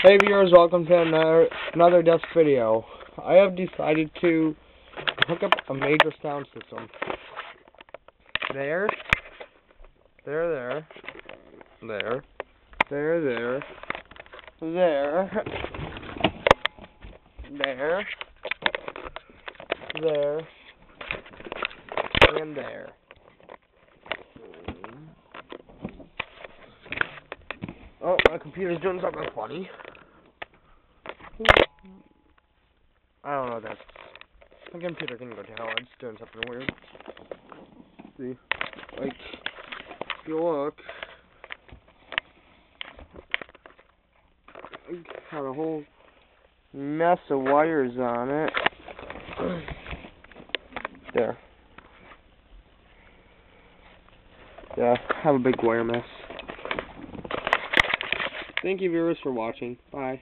Hey viewers, welcome to another Dusk video. I have decided to hook up a major sound system. There, there, there, there, there, there, there, there, and there. Oh, my computer's doing something funny. I don't know that. My computer can go to hell. It's doing something weird. See? Like, if you look, I got a whole mess of wires on it. There. Yeah, I have a big wire mess. Thank you viewers for watching. Bye.